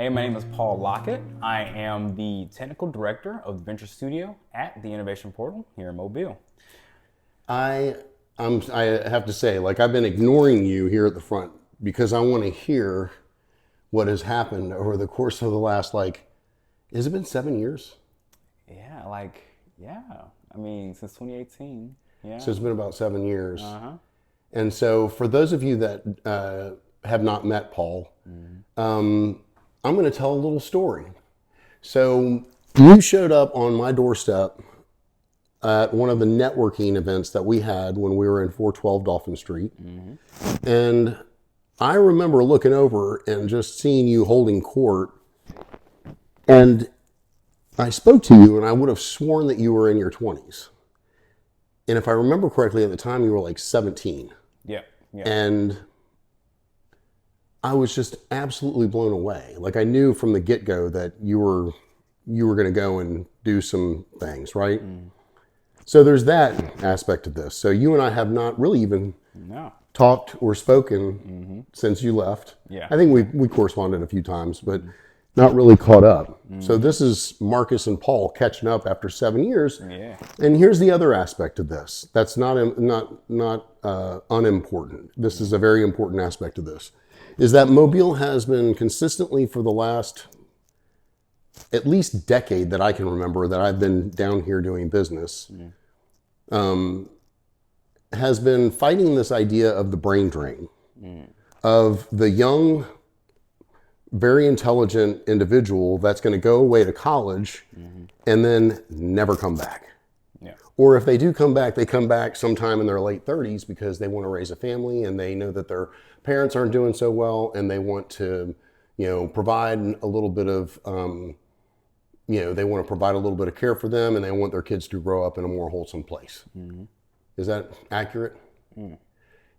Hey, my name is Paul Lockett. I am the technical director of the Venture Studio at the Innovation Portal here in Mobile. I have to say, like, I've been ignoring you here at the front because I want to hear what has happened over the course of the last, has it been 7 years? Since 2018. Yeah. So it's been about 7 years. And so for those of you that have not met Paul, I'm going to tell a little story. So you showed up on my doorstep at one of the networking events that we had when we were in 412 Dolphin Street. And I remember looking over and just seeing you holding court. And I spoke to you and I would have sworn that you were in your 20s. And if I remember correctly, at the time you were like 17. Yeah. And I was just absolutely blown away. Like, I knew from the get-go that you were going to go and do some things, right? So there's that aspect of this. So you and I have not really even talked or spoken since you left. Yeah. I think we corresponded a few times, but not really caught up. So this is Marcus and Paul catching up after 7 years. Yeah. And here's the other aspect of this. That's not unimportant. This is a very important aspect of this. Is that Mobile has been consistently for the last at least decade that I can remember that I've been down here doing business, has been fighting this idea of the brain drain, of the young, very intelligent individual that's going to go away to college and then never come back. Yeah. Or if they do come back, they come back sometime in their late 30s because they want to raise a family and they know that their parents aren't doing so well and they want to, provide a little bit of, they want to provide a little bit of care for them and they want their kids to grow up in a more wholesome place. Is that accurate?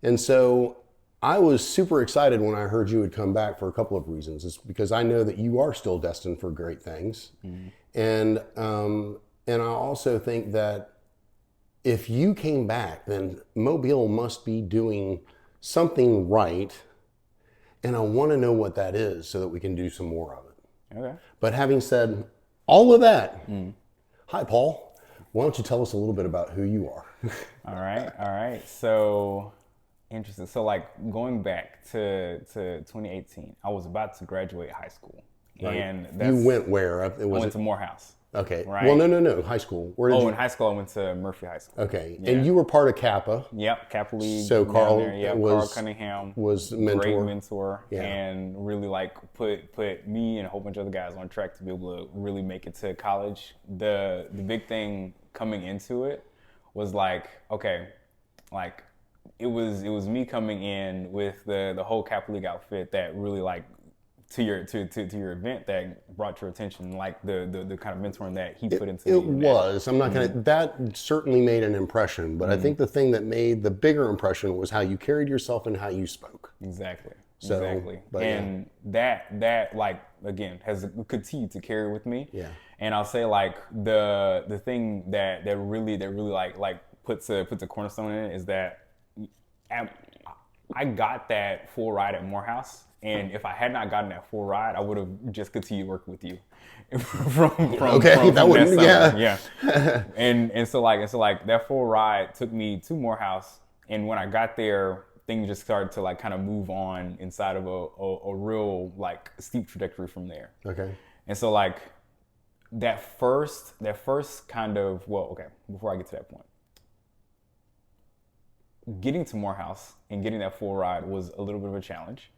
And so I was super excited when I heard you had come back for a couple of reasons. It's because I know that you are still destined for great things. And I also think that if you came back, then Mobile must be doing something right. And I want to know what that is so that we can do some more of it. Okay. But having said all of that, hi, Paul. Why don't you tell us a little bit about who you are? All right. So, interesting. So, going back to 2018, I was about to graduate high school. Right. And you went where? I went to Morehouse. Okay. Right. Well, no. High school. Where did you? In high school, I went to Murphy High School. Okay. Yeah. And you were part of Kappa. Yep, Kappa League. So Carl Carl Cunningham was mentor. Great mentor, Yeah. and really put me and a whole bunch of other guys on track to be able to really make it to college. The big thing coming into it was it was me coming in with the whole Kappa League outfit that really to your event that brought your attention, the kind of mentoring that he put into it was. I'm not gonna. That certainly made an impression, but I think the thing that made the bigger impression was how you carried yourself and how you spoke. Exactly. But and that again has continued to carry with me. Yeah. And I'll say the thing that really puts a cornerstone in it is that I got that full ride at Morehouse. And if I had not gotten that full ride, I would have just continued working with you. Yeah. And so that full ride took me to Morehouse, and when I got there, things just started to kind of move on inside of a real steep trajectory from there. Okay. And so that first kind of before I get to that point, getting to Morehouse and getting that full ride was a little bit of a challenge.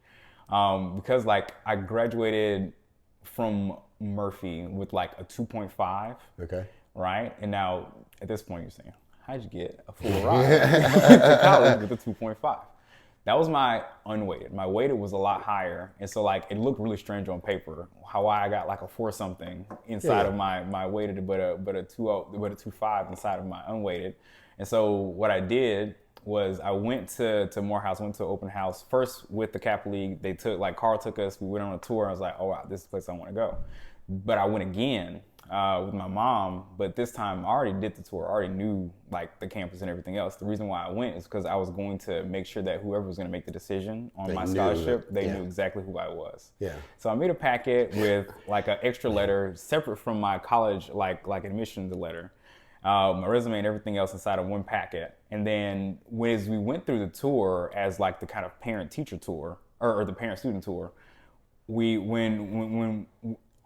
Because I graduated from Murphy with a 2.5. Okay. Right? And now at this point you're saying, how'd you get a full ride to college with a 2.5? That was my unweighted. My weighted was a lot higher. And so it looked really strange on paper how I got a 4 something inside of my weighted, but a 2.5 inside of my unweighted. And so what I did was I went to Morehouse, went to open house first with the Kappa League. They took Carl took us. We went on a tour. I was like, oh wow, this is the place I want to go. But I went again with my mom, but this time I already did the tour. I already knew like the campus and everything else. The reason why I went is because I was going to make sure that whoever was going to make the decision on my scholarship, they knew exactly who I was. Yeah. So I made a packet with like an extra letter separate from my college like admissions letter, my resume and everything else inside of one packet. And then as we went through the tour as like the kind of parent-teacher tour or the parent-student tour, when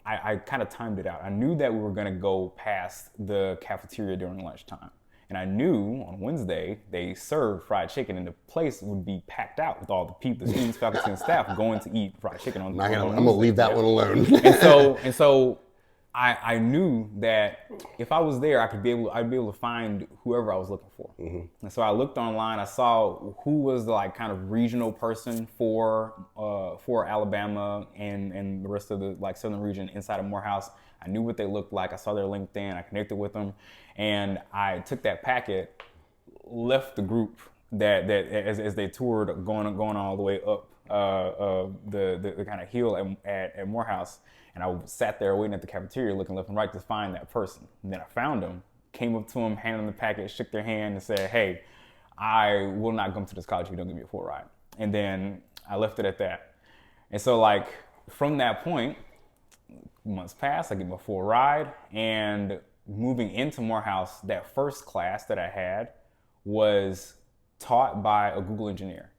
I kind of timed it out. I knew that we were going to go past the cafeteria during lunchtime. And I knew on Wednesday they served fried chicken and the place would be packed out with all the people, the students, faculty, and staff going to eat fried chicken on I'm going to leave that one alone. and so I knew that if I was there, I'd be able to find whoever I was looking for. And so I looked online. I saw who was the like kind of regional person for Alabama and the rest of the like southern region inside of Morehouse. I knew what they looked like. I saw their LinkedIn. I connected with them, and I took that packet, left the group that as they toured, going all the way up the kind of hill at Morehouse. And I sat there waiting at the cafeteria looking left and right to find that person. And then I found them, came up to them, handed them the packet, shook their hand and said, hey, I will not come to this college if you don't give me a full ride. And then I left it at that. And so like from that point, months passed, I get my full ride. And moving into Morehouse, that first class that I had was taught by a Google engineer.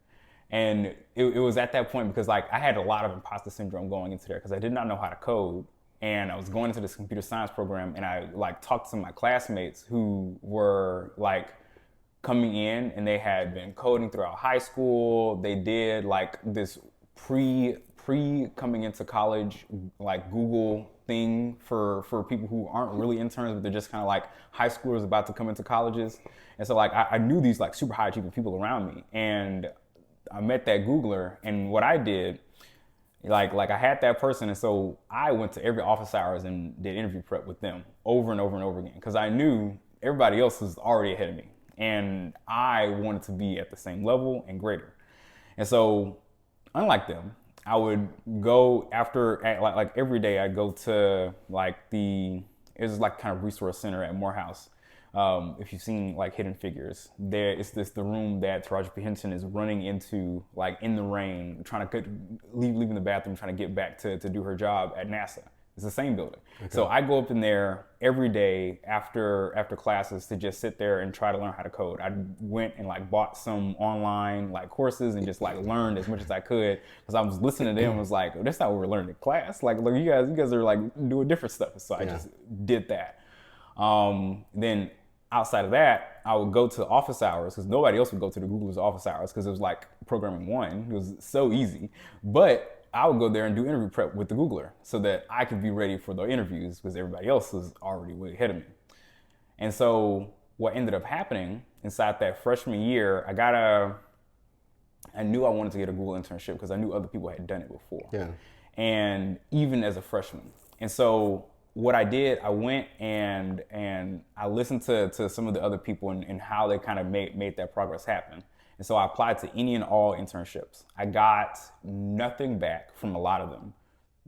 And it was at that point because like I had a lot of imposter syndrome going into there because I did not know how to code, and I was going into this computer science program, and I like talked to my classmates who were like coming in and they had been coding throughout high school. They did like this pre coming into college like Google thing for people who aren't really interns, but they're just kind of like high schoolers about to come into colleges. And so like I knew these like super high achieving people around me, and I met that Googler, and what I did, like I had that person, and so I went to every office hours and did interview prep with them over and over and over again because I knew everybody else was already ahead of me, and I wanted to be at the same level and greater. And so, unlike them, I would go after like every day. I'd go to like it was like kind of resource center at Morehouse. If you've seen like Hidden Figures, there is the room that Taraji P. Henson is running into like in the rain, trying to leaving the bathroom, trying to get back to do her job at NASA. It's the same building. Okay. So I go up in there every day after classes to just sit there and try to learn how to code. I went and like bought some online like courses and just like learned as much as I could because I was listening to them and was like, oh, that's not what we're learning in class. Like, look, you guys are like doing different stuff. So I just did that. Then outside of that, I would go to office hours because nobody else would go to the Google's office hours because it was like programming one. It was so easy. But I would go there and do interview prep with the Googler so that I could be ready for the interviews because everybody else was already way ahead of me. And so what ended up happening inside that freshman year, I knew I wanted to get a Google internship because I knew other people had done it before. Yeah. And even as a freshman. And so what I did, I went and I listened to some of the other people and how they kind of made that progress happen. And so I applied to any and all internships. I got nothing back from a lot of them.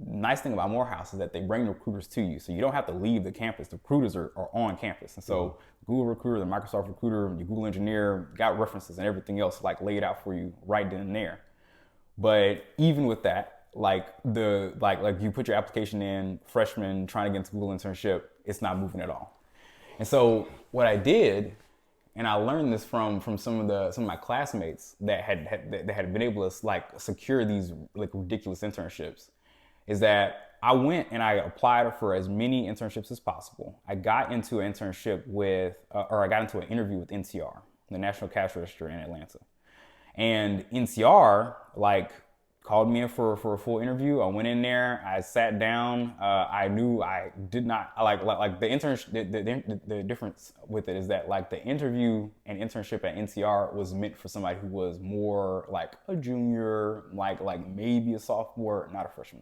Nice thing about Morehouse is that they bring recruiters to you, so you don't have to leave the campus. The recruiters are on campus. And so Google Recruiter, the Microsoft Recruiter, the Google Engineer got references and everything else like laid out for you right then and there. But even with that, like you put your application in, freshman trying to get into Google internship, it's not moving at all. And so what I did, and I learned this from some of my classmates that had been able to like secure these like ridiculous internships, is that I went and I applied for as many internships as possible. I got into an internship I got into an interview with NCR, the National Cash Register in Atlanta, and NCR like called me in for a full interview. I went in there, I sat down. I knew I did not like the internship. The difference with it is that like the interview and internship at NCR was meant for somebody who was more like a junior, like maybe a sophomore, not a freshman.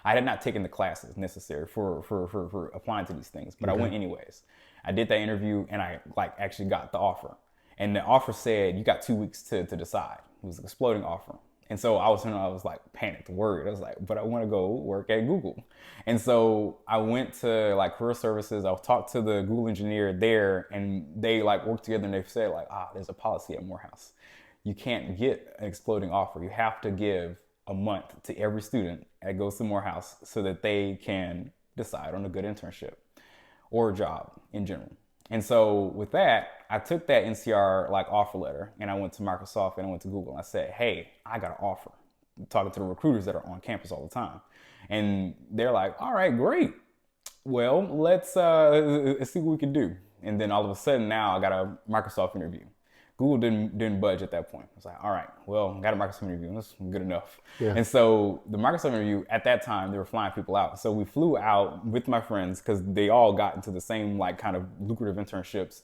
I had not taken the classes necessary for applying to these things, but I went anyways. I did that interview and I like actually got the offer. And the offer said, you got 2 weeks to decide. It was an exploding offer. And so I was like panicked, worried. I was like, but I want to go work at Google. And so I went to like career services. I talked to the Google engineer there, and they like worked together, and they said like, there's a policy at Morehouse. You can't get an exploding offer. You have to give a month to every student that goes to Morehouse so that they can decide on a good internship or a job in general. And so with that, I took that NCR like offer letter, and I went to Microsoft and I went to Google, and I said, hey, I got an offer. I'm talking to the recruiters that are on campus all the time. And they're like, all right, great. Well, let's see what we can do. And then all of a sudden now I got a Microsoft interview. Google didn't budge at that point. I was like, all right, well, got a Microsoft interview. That's good enough. Yeah. And so the Microsoft interview, at that time, they were flying people out. So we flew out with my friends because they all got into the same like kind of lucrative internships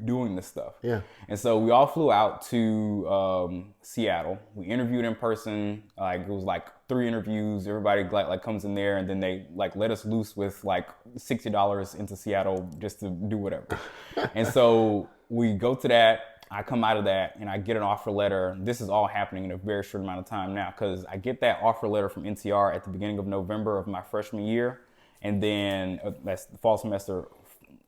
doing this stuff. Yeah. And so we all flew out to Seattle. We interviewed in person. Like it was like 3 interviews. Everybody like comes in there, and then they like let us loose with like $60 into Seattle just to do whatever. And so we go to that. I come out of that and I get an offer letter. This is all happening in a very short amount of time now, because I get that offer letter from NCR at the beginning of November of my freshman year. And then that's the fall semester,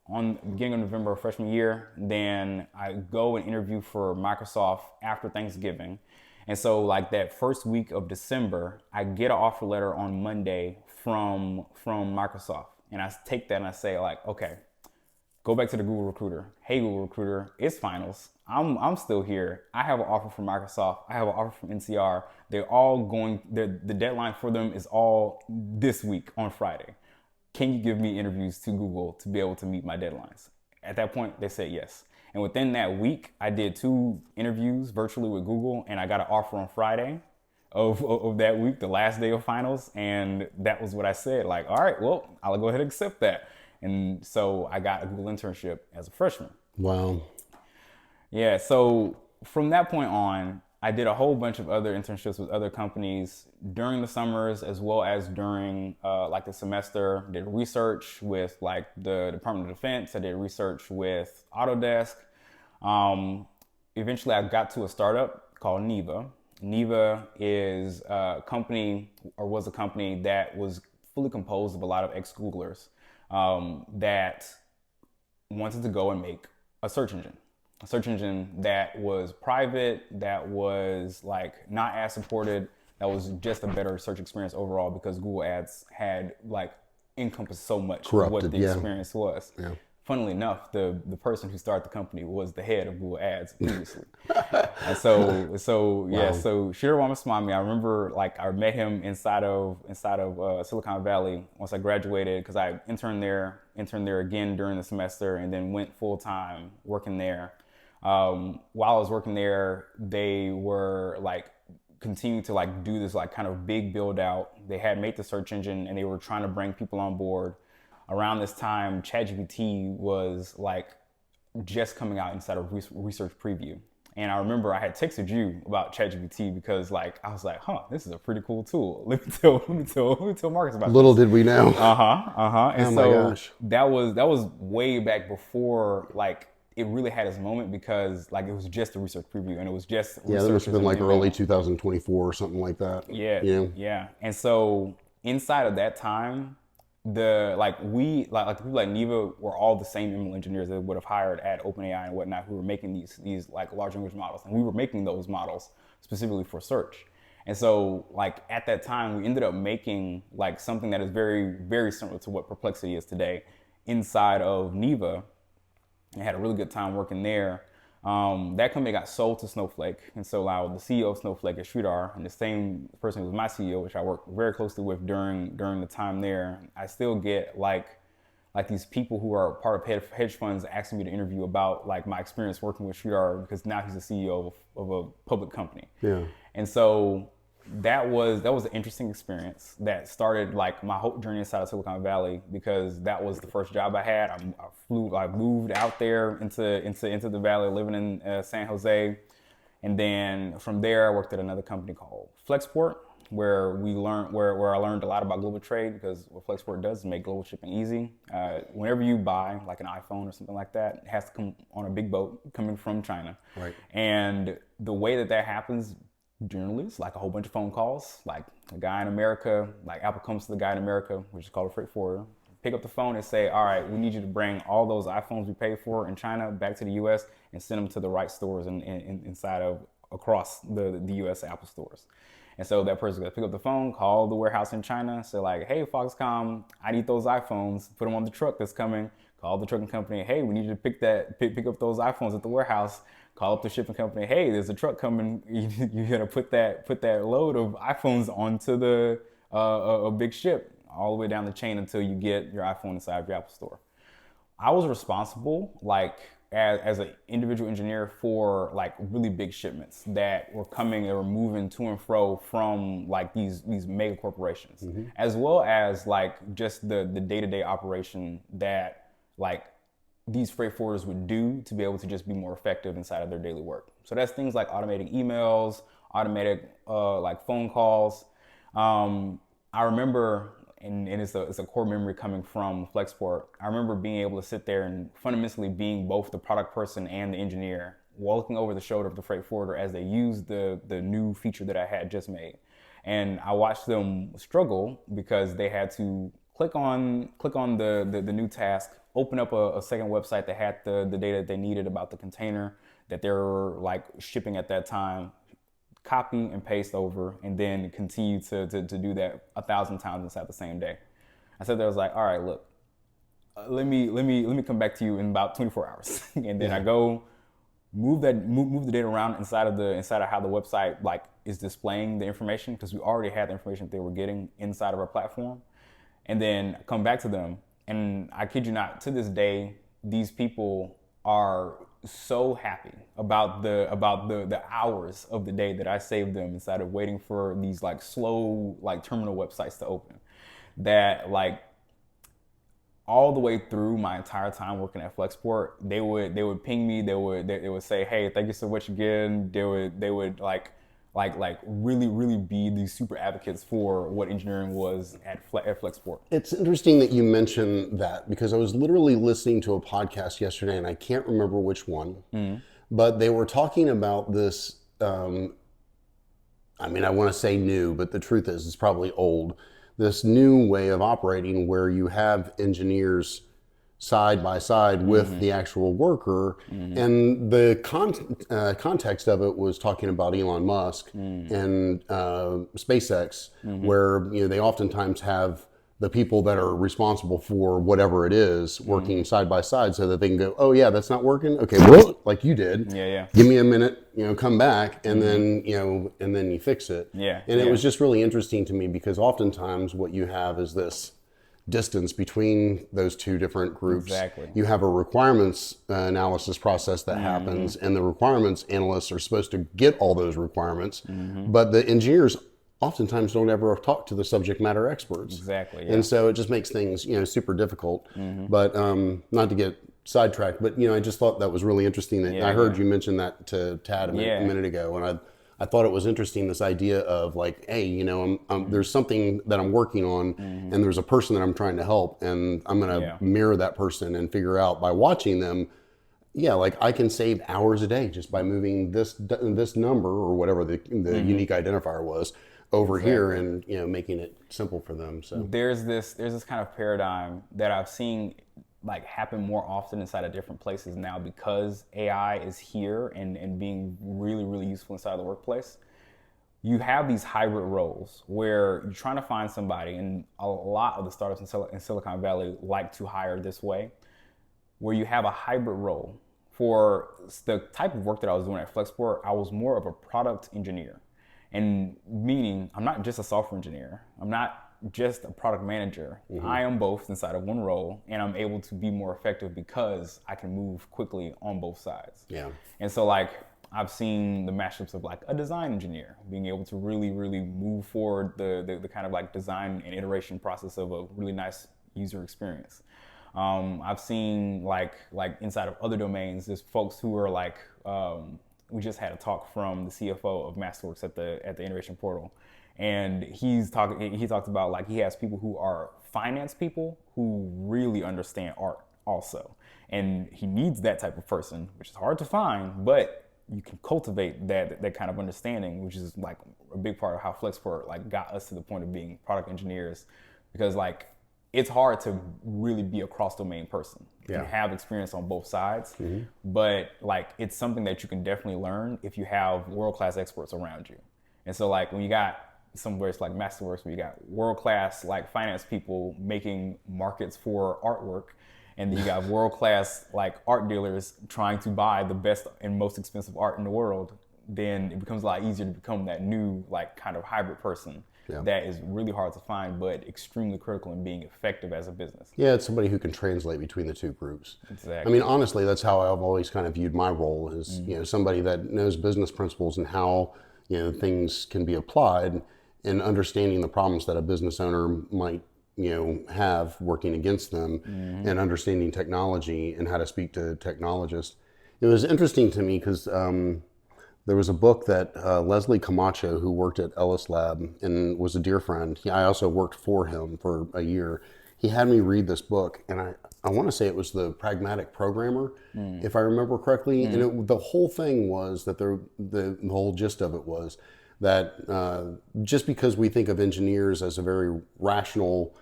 on the beginning of November of freshman year. Then I go and interview for Microsoft after Thanksgiving. And so like that first week of December, I get an offer letter on Monday from Microsoft. And I take that and I say like, okay, go back to the Google recruiter. Hey, Google recruiter, it's finals. I'm still here. I have an offer from Microsoft. I have an offer from NCR. They're all going, the deadline for them is all this week on Friday. Can you give me interviews to Google to be able to meet my deadlines? At that point, they said yes. And within that week, I did 2 interviews virtually with Google, and I got an offer on Friday of that week, the last day of finals. And that was what I said, like, all right, well, I'll go ahead and accept that. And so I got a Google internship as a freshman. Wow. Yeah, so from that point on, I did a whole bunch of other internships with other companies during the summers, as well as during like the semester. Did research with like the Department of Defense. I did research with Autodesk. Eventually I got to a startup called Neva. Neva is a company, or was a company, that was fully composed of a lot of ex-Googlers that wanted to go and make a search engine. A search engine that was private, that was like not as supported, that was just a better search experience overall, because Google Ads had like encompassed so much of what the experience was. Yeah. Funnily enough, the person who started the company was the head of Google Ads previously. And so Shira Ramaswamy, I remember like I met him inside of Silicon Valley once I graduated, because I interned there again during the semester, and then went full time working there. While I was working there, they were like continuing to like do this like kind of big build out. They had made the search engine, and they were trying to bring people on board. Around this time, ChatGPT was like just coming out inside of research preview. And I remember I had texted you about ChatGPT, because like I was like, this is a pretty cool tool. Let me tell Marcus about Little did we know. And my gosh. that was way back before like it really had its moment, because like it was just a research preview, and it was just that must have been like early 2024 or something like that. Yeah. And so inside of that time, the people like Neva were all the same ML engineers that would have hired at OpenAI and whatnot, who were making these like large language models, and we were making those models specifically for search. And so like at that time, we ended up making like something that is very, very similar to what Perplexity is today inside of Neva. I had a really good time working there. That company got sold to Snowflake, and so now the CEO of Snowflake is Sridhar, and the same person who was my CEO, which I worked very closely with during the time there. I still get like these people who are part of hedge funds asking me to interview about like my experience working with Sridhar, because now he's the CEO of a public company. Yeah. And so that was an interesting experience that started like my whole journey inside of Silicon Valley, because that was the first job I had. I moved out there into the valley, living in San Jose, and then from there I worked at another company called Flexport, where I learned a lot about global trade, because what Flexport does is make global shipping easy. Whenever you buy like an iPhone or something like that, it has to come on a big boat coming from China. Right. And the way that happens Generally, it's like a whole bunch of phone calls. Like a guy in America, like Apple comes to the guy in America, which is called a freight forwarder, pick up the phone and say, all right, we need you to bring all those iPhones we paid for in China back to the US and send them to the right stores inside of across the US Apple stores. And so that person's gonna pick up the phone, call the warehouse in China, say like, hey, Foxconn, I need those iPhones, put them on the truck that's coming, call the trucking company, hey, we need you to pick up those iPhones at the warehouse, call up the shipping company, hey, there's a truck coming, you gotta put that load of iPhones onto the a big ship, all the way down the chain until you get your iPhone inside of your Apple store. I was responsible, like, as an individual engineer for like really big shipments that were coming or moving to and fro from like these mega corporations, as well as like just the day-to-day operation that like these freight forwarders would do to be able to just be more effective inside of their daily work. So that's things like automating emails, automated like phone calls. I remember, and it's a core memory coming from Flexport. I remember being able to sit there and fundamentally being both the product person and the engineer, looking over the shoulder of the freight forwarder as they used the new feature that I had just made. And I watched them struggle because they had to click on the new task, open up a second website that had the data they needed about the container that they were like shipping at that time, copy and paste over, and then continue to do that 1,000 times inside the same day. I said, there was like, all right, look, let me come back to you in about 24 hours. And then I go move the data around inside of how the website like is displaying the information, because we already had the information that they were getting inside of our platform. And then come back to them. And I kid you not, to this day, these people are so happy about the hours of the day that I saved them inside of waiting for these like slow like terminal websites to open, that like all the way through my entire time working at Flexport, they would ping me, they would say, hey, thank you so much again. They would like really be these super advocates for what engineering was at Flexport. It's interesting that you mentioned that, because I was literally listening to a podcast yesterday, and I can't remember which one, but they were talking about this, I want to say new, but the truth is it's probably old, this new way of operating where you have engineers side by side with the actual worker. And the context of it was talking about Elon Musk and SpaceX, where they oftentimes have the people that are responsible for whatever it is working side by side, so that they can go, oh yeah, that's not working. Okay, well, like you did. Yeah. Give me a minute, come back, and then and then you fix it. Yeah. And it was just really interesting to me, because oftentimes what you have is this distance between those two different groups. Exactly. You have a requirements analysis process that happens, and the requirements analysts are supposed to get all those requirements, but the engineers oftentimes don't ever talk to the subject matter experts. Exactly. Yeah. And so it just makes things, super difficult. But not to get sidetracked, but I just thought that was really interesting. That I heard you mention that to Tad a minute ago, and I thought it was interesting, this idea of like, hey, there's something that I'm working on, and there's a person that I'm trying to help, and I'm going to mirror that person and figure out by watching them, like I can save hours a day just by moving this number or whatever the unique identifier was over here, and making it simple for them. So there's this kind of paradigm that I've seen like happen more often inside of different places now, because AI is here and being really, really useful inside the workplace. You have these hybrid roles where you're trying to find somebody, and a lot of the startups in Silicon Valley like to hire this way, where you have a hybrid role. For the type of work that I was doing at Flexport, I was more of a product engineer. And meaning, I'm not just a software engineer. I'm not just a product manager. I am both inside of one role, and I'm able to be more effective because I can move quickly on both sides. Yeah. And so like I've seen the mashups of like a design engineer being able to really, really move forward the kind of like design and iteration process of a really nice user experience. I've seen like inside of other domains, there's folks who are like, we just had a talk from the CFO of Masterworks at the Innovation Portal. And he talked about like he has people who are finance people who really understand art also. And he needs that type of person, which is hard to find, but you can cultivate that kind of understanding, which is like a big part of how Flexport like got us to the point of being product engineers, because like it's hard to really be a cross-domain person. You can have experience on both sides, but like it's something that you can definitely learn if you have world-class experts around you. And so like when you got somewhere it's like Masterworks, where you got world-class like finance people making markets for artwork, and then you got world-class like art dealers trying to buy the best and most expensive art in the world, then it becomes a lot easier to become that new like kind of hybrid person that is really hard to find, but extremely critical in being effective as a business. Yeah, it's somebody who can translate between the two groups. Exactly. I mean, honestly, that's how I've always kind of viewed my role as, you know, somebody that knows business principles and how, you know, things can be applied, and understanding the problems that a business owner might, you know, have working against them, and understanding technology and how to speak to technologists. It was interesting to me because there was a book that Leslie Camacho, who worked at Ellis Lab and was a dear friend, I also worked for him for a year. He had me read this book, and I want to say it was The Pragmatic Programmer, if I remember correctly. And the whole thing was that the whole gist of it was that just because we think of engineers as a very rational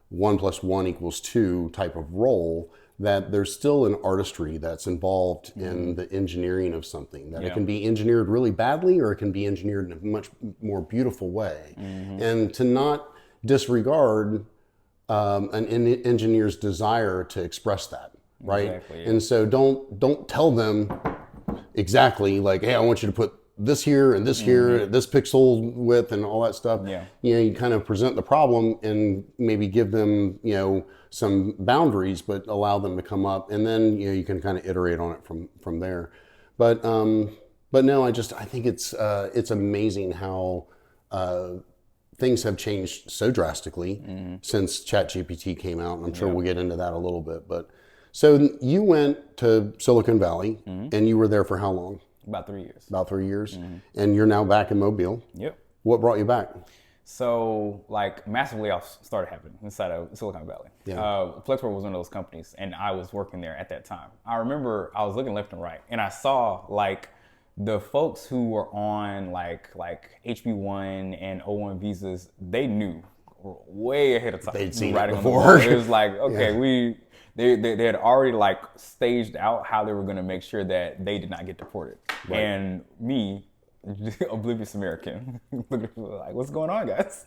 1 + 1 = 2 type of role, that there's still an artistry that's involved in the engineering of something, that it can be engineered really badly, or it can be engineered in a much more beautiful way. And to not disregard an engineer's desire to express that, right? Exactly, yeah. And so don't tell them exactly like, hey, I want you to put this here and this here, this pixel width and all that stuff. Yeah. You know, you kind of present the problem and maybe give them, you know, some boundaries, but allow them to come up, and then, you know, you can kind of iterate on it from there. But no, I think it's amazing how things have changed so drastically since ChatGPT came out, and I'm sure we'll get into that a little bit. But so you went to Silicon Valley, and you were there for how long? About 3 years. About 3 years. And you're now back in Mobile. Yep. What brought you back? So like massive layoffs started happening inside of Silicon Valley. Flexport was one of those companies, and I was working there at that time. I remember I was looking left and right, and I saw like the folks who were on like HB1 and O1 visas. They knew way ahead of time. They'd seen writing it on the before. wall. It was like, okay, they had already like staged out how they were going to make sure that they did not get deported. Right. And me, oblivious American, like, what's going on, guys?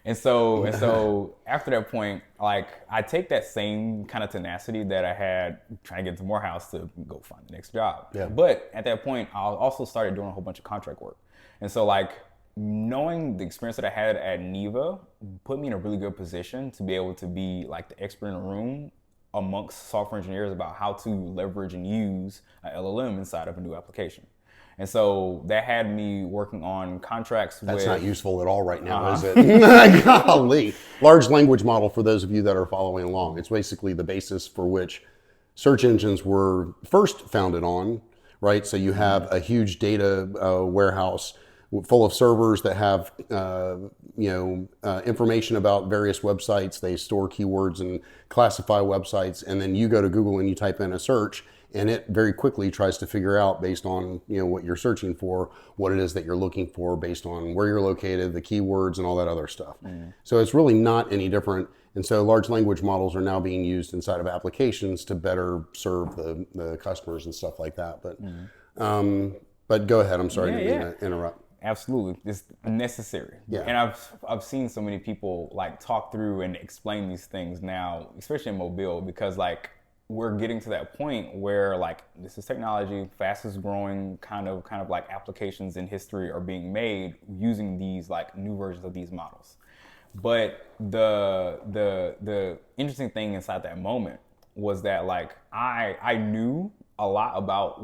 And so after that point, like I take that same kind of tenacity that I had trying to get to Morehouse to go find the next job. Yeah. But at that point, I also started doing a whole bunch of contract work. And so like knowing the experience that I had at Neva put me in a really good position to be able to be like the expert in the room amongst software engineers about how to leverage and use an LLM inside of a new application. And so that had me working on contracts That's with... not useful at all right now, is it? Golly. Large language model, for those of you that are following along, it's basically the basis for which search engines were first founded on, right? So you have a huge data warehouse full of servers that have information about various websites. They store keywords and classify websites, and then you go to Google and you type in a search, and it very quickly tries to figure out, based on what you're searching for, what it is that you're looking for based on where you're located, the keywords, and all that other stuff. So it's really not any different. And so large language models are now being used inside of applications to better serve the customers and stuff like that. But go ahead. I'm sorry to interrupt. Absolutely, it's necessary. Yeah. And I've seen so many people like talk through and explain these things now, especially in Mobile, because like we're getting to that point where like this is technology, fastest growing kind of like applications in history are being made using these like new versions of these models. But the interesting thing inside that moment was that like I knew a lot about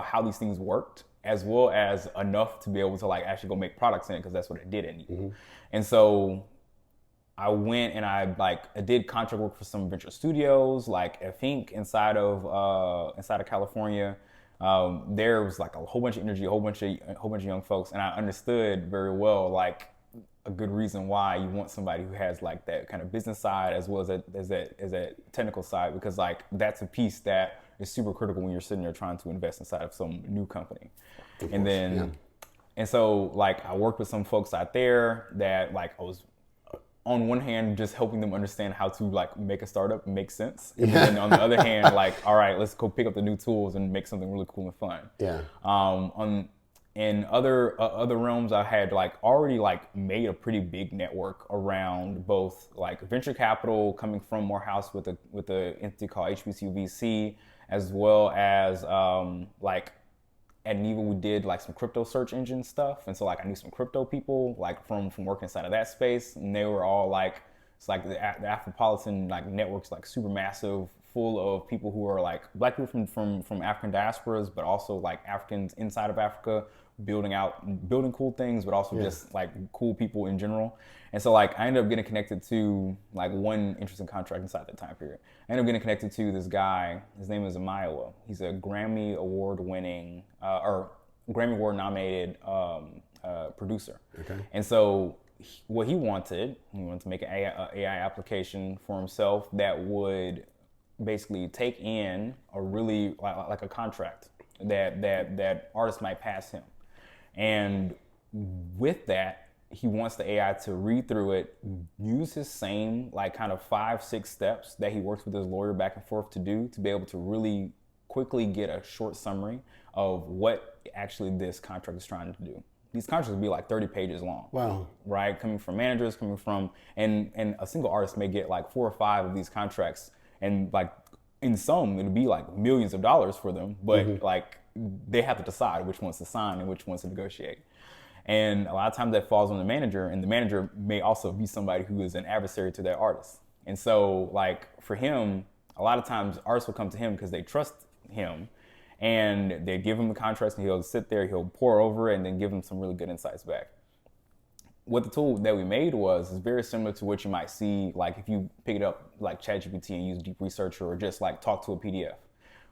how these things worked, as well as enough to be able to like actually go make products in it, because that's what it did in you. And so I went and I did contract work for some venture studios, like I think inside of California. There was like a whole bunch of energy, a whole bunch of young folks, and I understood very well like a good reason why you want somebody who has like that kind of business side as well as that technical side, because like that's a piece that is super critical when you're sitting there trying to invest inside of some new company. And then, and so like I worked with some folks out there that like I was on one hand just helping them understand how to like make a startup make sense, and then on the other hand, like, all right, let's go pick up the new tools and make something really cool and fun. In other realms, I had like already like made a pretty big network around both like venture capital coming from Morehouse with a entity called HBCU VC, as well as like at Neva we did like some crypto search engine stuff, and so like I knew some crypto people like from working inside of that space, and they were all like, it's like the Afropolitan like network's like super massive, full of people who are like Black people from African diasporas, but also like Africans inside of Africa, building cool things, but also just like cool people in general. And so like I ended up getting connected to like one interesting contract inside that time period. I ended up getting connected to this guy. His name is Amayowa. He's a Grammy Award winning or Grammy Award nominated producer. Okay. And so what he wanted to make an AI application for himself that would basically take in a really like a contract that artists might pass him. And with that, he wants the AI to read through it, use his same like kind of 5-6 steps that he works with his lawyer back and forth to do, to be able to really quickly get a short summary of what actually this contract is trying to do. These contracts would be like 30 pages long. Wow. Right? Coming from managers, and a single artist may get like 4 or 5 of these contracts, and like in some it'll be like millions of dollars for them, but like they have to decide which ones to sign and which ones to negotiate. And a lot of times that falls on the manager, and the manager may also be somebody who is an adversary to that artist. And so like for him, a lot of times artists will come to him because they trust him, and they give him the contracts, and he'll sit there, he'll pour over it, and then give them some really good insights back. What the tool that we made is very similar to what you might see like if you pick it up like ChatGPT and use Deep Researcher, or just like talk to a PDF,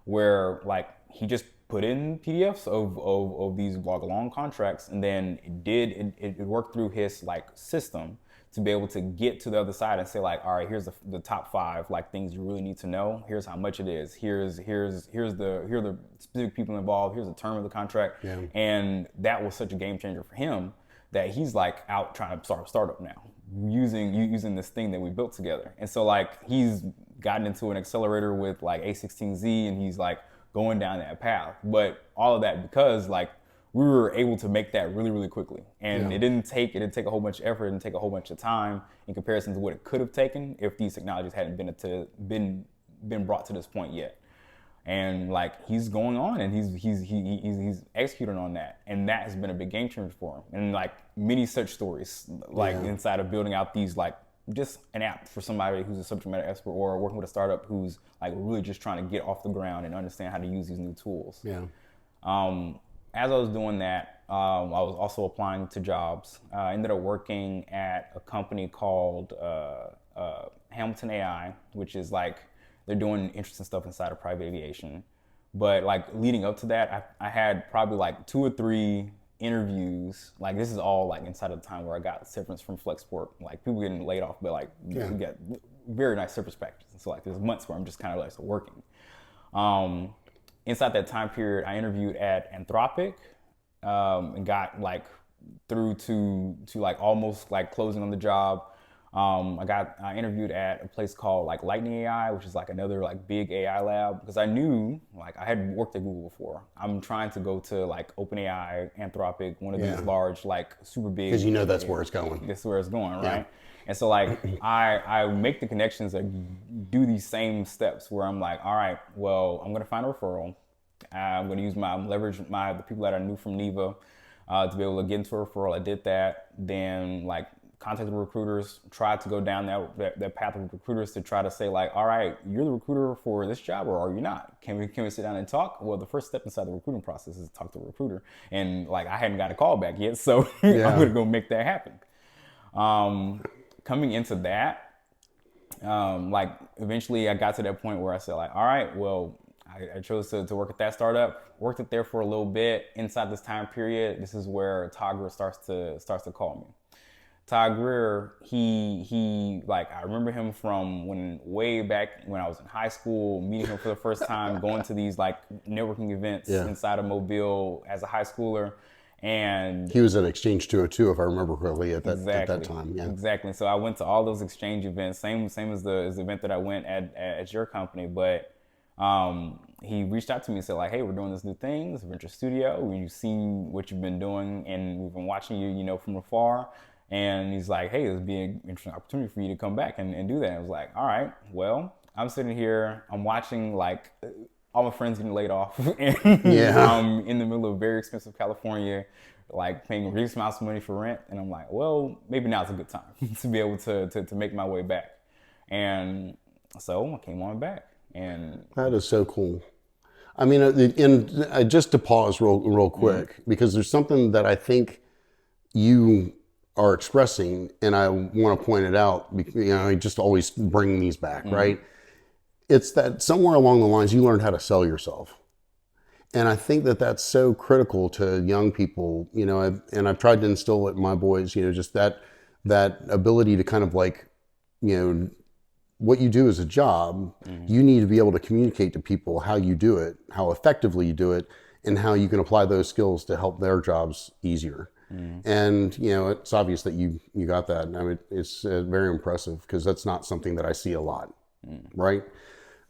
where like he just put in PDFs of these long contracts, and then it worked through his like system to be able to get to the other side and say like, all right, here's the top 5 like things you really need to know. Here's how much it is. Here are the specific people involved. Here's the term of the contract. Yeah. And that was such a game changer for him that he's like out trying to start a startup now using this thing that we built together. And so like he's gotten into an accelerator with like A16Z, and he's like going down that path. But all of that because like we were able to make that really, really quickly. And it didn't take a whole bunch of effort, it didn't take a whole bunch of time in comparison to what it could have taken if these technologies hadn't been brought to this point yet. And like he's going on, and he's executing on that, and that has been a big game changer for him. And like many such stories, like inside of building out these like just an app for somebody who's a subject matter expert, or working with a startup who's like really just trying to get off the ground and understand how to use these new tools. Yeah. As I was doing that, I was also applying to jobs. I ended up working at a company called Hamilton AI, which is like, they're doing interesting stuff inside of private aviation. But like leading up to that, I had probably like 2 or 3 interviews. Like this is all like inside of the time where I got severance from Flexport. Like people getting laid off, but like we got very nice severance packages. So like there's months where I'm just kind of like working. Inside that time period, I interviewed at Anthropic and got like through to like almost like closing on the job. I interviewed at a place called like Lightning AI, which is like another like big AI lab, because I knew like I had worked at Google before. I'm trying to go to like OpenAI, Anthropic, one of these large like super big. Because you know that's where it's going. That's where it's going, right? And so like I make the connections that do these same steps where I'm like, all right, well, I'm gonna find a referral. I'm gonna leverage the people that I knew from Neva to be able to get into a referral. I did that. Then like contacted recruiters, tried to go down that path of recruiters to try to say like, all right, you're the recruiter for this job, or are you not? Can we sit down and talk? Well, the first step inside the recruiting process is to talk to a recruiter. And like, I hadn't got a call back yet, so I'm gonna go make that happen. Coming into that, like eventually I got to that point where I said like, all right, well, I chose to work at that startup, worked it there for a little bit. Inside this time period, this is where Tagra starts to call me. Todd Greer, he like I remember him from when way back when I was in high school, meeting him for the first time, going to these like networking events inside of Mobile as a high schooler, and he was at Exchange 202, if I remember correctly, at that time. Yeah, exactly. So I went to all those exchange events, same as the event that I went at your company, but. He reached out to me and said like, hey, we're doing this new thing, this venture studio. You've seen what you've been doing and we've been watching you, from afar. And he's like, hey, this would be an interesting opportunity for you to come back and do that. And I was like, all right, well, I'm sitting here, I'm watching like all my friends getting laid off. And I'm in the middle of very expensive California, like paying ridiculous amounts of money for rent. And I'm like, well, maybe now's a good time to be able to make my way back. And so I came on back. And that is so cool. I mean, just to pause real quick, because there's something that I think you are expressing, and I want to point it out. I just always bring these back, right? It's that somewhere along the lines you learned how to sell yourself, and I think that that's so critical to young people. And I've tried to instill it in my boys. Just that ability to kind of like, what you do as a job, you need to be able to communicate to people how you do it, how effectively you do it, and how you can apply those skills to help their jobs easier. And, it's obvious that you got that. I mean, it's very impressive because that's not something that I see a lot, right?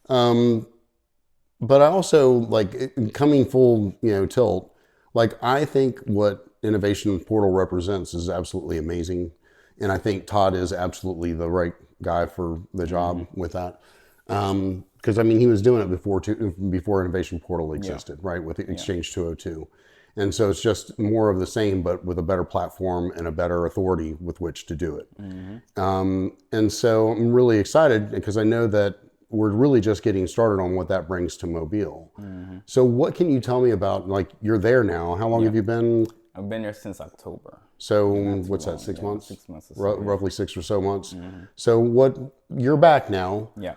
But I also, like, coming full, tilt, like, I think what Innovation Portal represents is absolutely amazing. And I think Todd is absolutely the right guy for the job with that. Because, I mean, he was doing it before Innovation Portal existed, right, with Exchange 202. And so it's just more of the same, but with a better platform and a better authority with which to do it. And so I'm really excited because I know that we're really just getting started on what that brings to Mobile. So what can you tell me about, like, you're there now. How long have you been? I've been there since October. So what's that, 6 months? 6 months. Roughly 6 or so months. So you're back now. Yeah.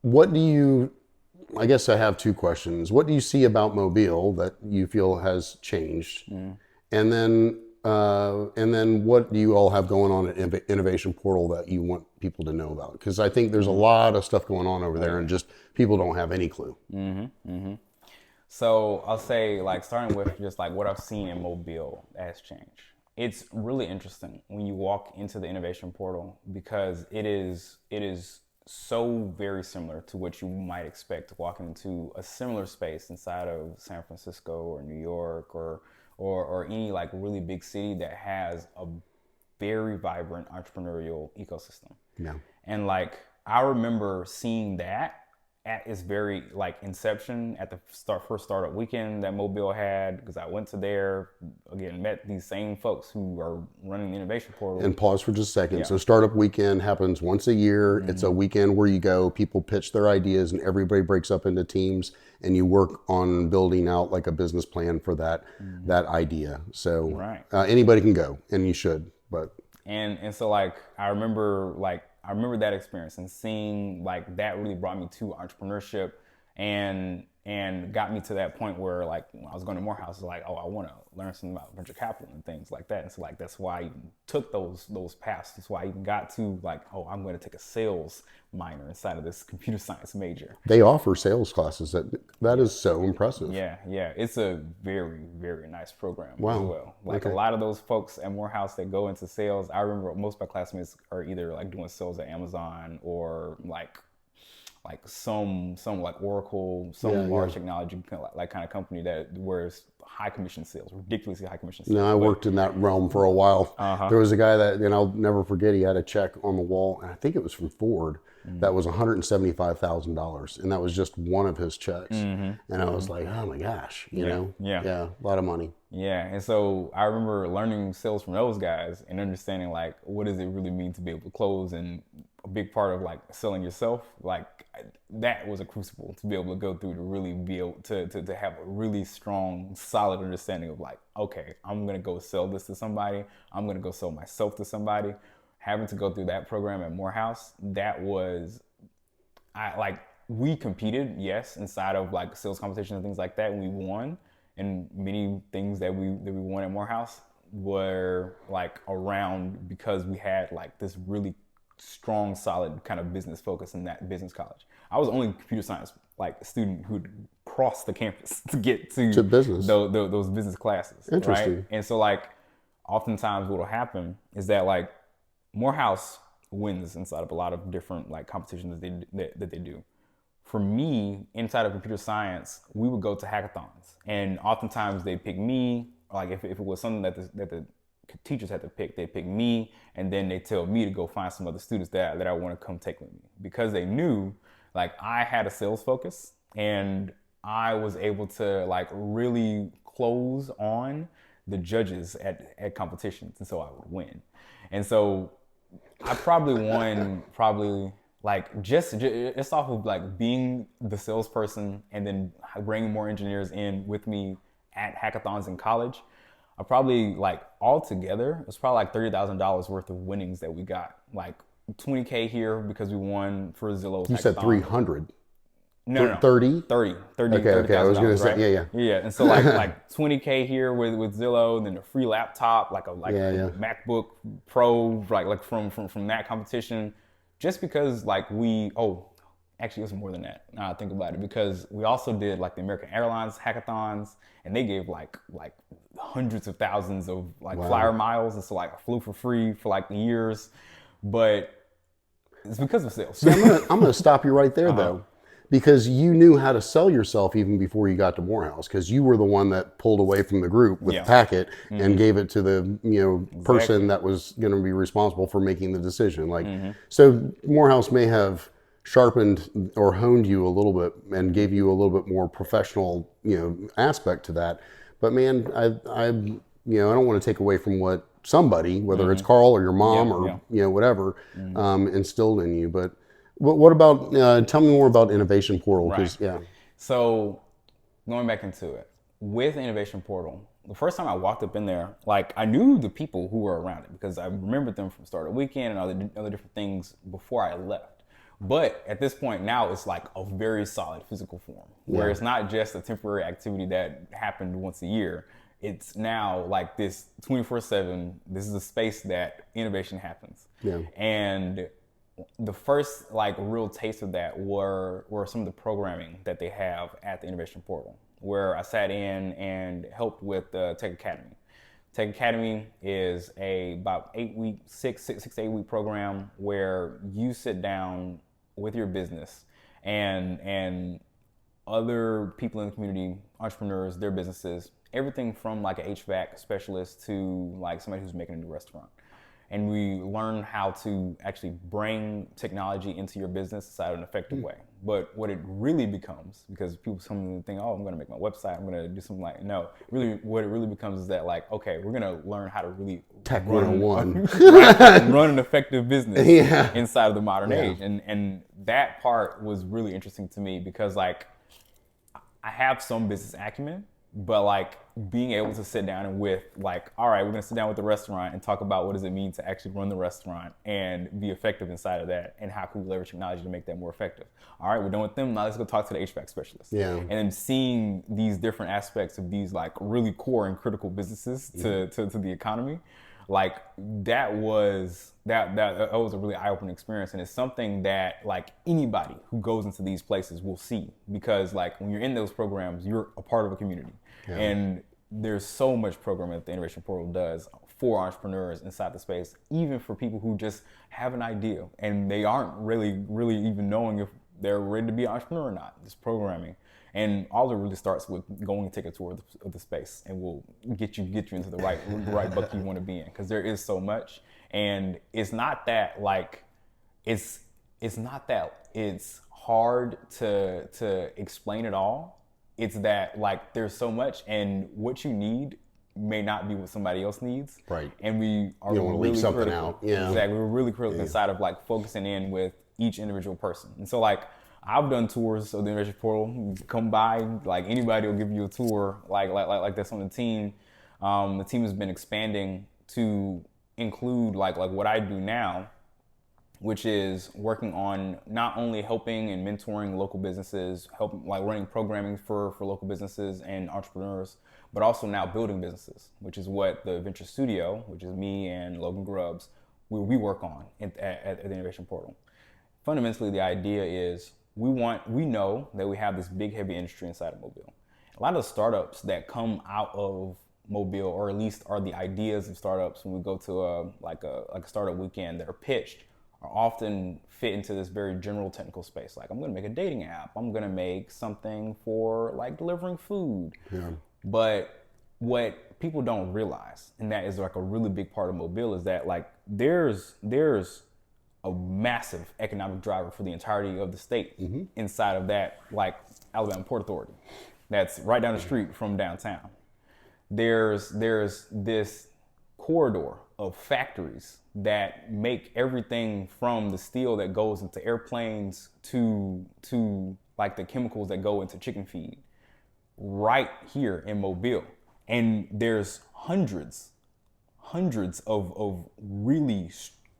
What do you, I guess I have two questions. What do you see about Mobile that you feel has changed? And then what do you all have going on at Innovation Portal that you want people to know about? Because I think there's a lot of stuff going on over there and just people don't have any clue. So I'll say, like, starting with just like what I've seen in Mobile has changed. It's really interesting when you walk into the Innovation Portal because it is so very similar to what you might expect walking into a similar space inside of San Francisco or New York or any like really big city that has a very vibrant entrepreneurial ecosystem. Yeah. And like I remember seeing that at its very like inception at the first startup weekend that Mobile had, because I went to there again, met these same folks who are running the Innovation Portal. And pause for just a second. So startup weekend happens once a year. It's a weekend where you go, people pitch their ideas and everybody breaks up into teams and you work on building out like a business plan for that idea. So anybody can go and you should, but. And so like, I remember that experience and seeing like that really brought me to entrepreneurship and got me to that point where like when I was going to Morehouse, I was like, oh, I want to learn something about venture capital and things like that. And so like, that's why I even took those paths. That's why I even got to like, oh, I'm going to take a sales minor inside of this computer science major. They offer sales classes. That is so impressive. Yeah. It's a very, very nice program as well. Like Okay. a lot of those folks at Morehouse that go into sales, I remember most of my classmates are either like doing sales at Amazon or like some like Oracle, large technology like kind of company that wears high commission sales, ridiculously high commission sales. No, I worked in that realm for a while. There was a guy that, and I'll never forget, he had a check on the wall, and I think it was from Ford, that was $175,000, and that was just one of his checks. And I was like, oh my gosh, you know? Yeah, a lot of money. Yeah, and so I remember learning sales from those guys and understanding like, what does it really mean to be able to close, and a big part of like selling yourself, like that was a crucible to be able to go through to really be able to have a really strong, solid understanding of like, okay, I'm going to go sell this to somebody. I'm going to go sell myself to somebody. Having to go through that program at Morehouse, that was, we competed, yes, inside of like sales competitions and things like that, and we won. And many things that we won at Morehouse, were like around because we had like this really strong, solid kind of business focus in that business college. I was the only computer science like student who'd cross the campus to get to business. Those business classes. Interesting. Right? And so like oftentimes what will happen is that like Morehouse wins inside of a lot of different like competitions that they do. For me, inside of computer science, we would go to hackathons, and oftentimes they pick me. Like if it was something that the teachers had to pick, they pick me, and then they tell me to go find some other students that I want to come take with me, because they knew like I had a sales focus and I was able to like really close on the judges at competitions, and so I would win. And so I probably won like just off of like being the salesperson and then bringing more engineers in with me at hackathons in college. I probably like altogether, it's probably like $30,000 worth of winnings that we got. Like $20K here because we won for Zillow's You hackathon. said 300. No. 30? 30. Okay. I was going to say, right? Yeah. And so like $20K here with Zillow, and then a free laptop, like a MacBook Pro, like from that competition, just because like actually, it was more than that. Now I think about it, because we also did like the American Airlines hackathons, and they gave like hundreds of thousands of like flyer miles, and so like I flew for free for like years, but it's because of sales. See, I'm gonna stop you right there though, because you knew how to sell yourself even before you got to Morehouse, because you were the one that pulled away from the group with Packet and gave it to the person that was going to be responsible for making the decision. Like, so Morehouse may have sharpened or honed you a little bit and gave you a little bit more professional, aspect to that. But man, I don't want to take away from what somebody, whether it's Carl or your mom or whatever, instilled in you. But what about? Tell me more about Innovation Portal. Right. So going back into it with Innovation Portal, the first time I walked up in there, like I knew the people who were around it because I remembered them from Startup Weekend and other different things before I left. But at this point now, it's like a very solid physical form where it's not just a temporary activity that happened once a year. It's now like this 24/7. This is a space that innovation happens. Yeah. And the first like real taste of that were some of the programming that they have at the Innovation Portal, where I sat in and helped with the Tech Academy. Tech Academy is about 6 to 8 week program where you sit down with your business and other people in the community, entrepreneurs, their businesses, everything from like an HVAC specialist to like somebody who's making a new restaurant. And we learn how to actually bring technology into your business inside of an effective way. But what it really becomes, because people sometimes think, I'm going to make my website, I'm going to do something like, no, really what it really becomes is that like, okay, we're going to learn how to really Tech 101. run an effective business inside of the modern age. And that part was really interesting to me because like I have some business acumen, but like being able to sit down and with like, all right, we're going to sit down with the restaurant and talk about what does it mean to actually run the restaurant and be effective inside of that, and how can we leverage technology to make that more effective. All right, we're done with them. Now let's go talk to the HVAC specialist. Yeah. And then seeing these different aspects of these like really core and critical businesses to the economy, like that was a really eye-opening experience. And it's something that like anybody who goes into these places will see, because like when you're in those programs, you're a part of a community. Yeah. And there's so much programming that the Innovation Portal does for entrepreneurs inside the space, even for people who just have an idea and they aren't really even knowing if they're ready to be an entrepreneur or not. This programming. And all it really starts with going and take a tour of the space, and we'll get you into the right bucket you want to be in, because there is so much. And it's not that like it's not that it's hard to explain it all. It's that like there's so much, and what you need may not be what somebody else needs. Right. And we are really leave something critical. Out. Yeah. Exactly. We're really critical inside of like focusing in with each individual person. And so like I've done tours of the Innovation Portal. You come by, like anybody will give you a tour like that's on the team. The team has been expanding to include like what I do now which is working on not only helping and mentoring local businesses, running programming for local businesses and entrepreneurs, but also now building businesses, which is what the Venture Studio, which is me and Logan Grubbs, we work on at the Innovation Portal. Fundamentally, the idea is we know that we have this big, heavy industry inside of Mobile. A lot of the startups that come out of Mobile, or at least are the ideas of startups when we go to a startup weekend that are pitched, are often fit into this very general technical space. Like, I'm going to make a dating app. I'm going to make something for like delivering food. Yeah. But what people don't realize, and that is like a really big part of Mobile, is that like there's a massive economic driver for the entirety of the state inside of that, like Alabama Port Authority, that's right down the street from downtown. There's this corridor of factories that make everything from the steel that goes into airplanes to like the chemicals that go into chicken feed right here in Mobile. And there's hundreds of really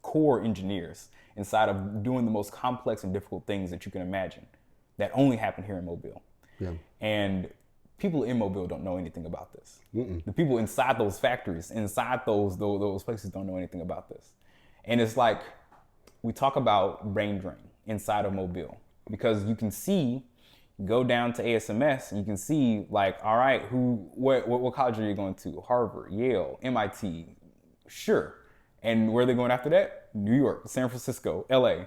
core engineers inside of doing the most complex and difficult things that you can imagine that only happen here in Mobile. Yeah. And people in Mobile don't know anything about this. The people inside those factories, inside those places, don't know anything about this. And it's like, we talk about brain drain inside of Mobile, because you can see, go down to ASMS and you can see like, all right, what college are you going to? Harvard, Yale, MIT, sure. And where are they going after that? New York, San Francisco, LA.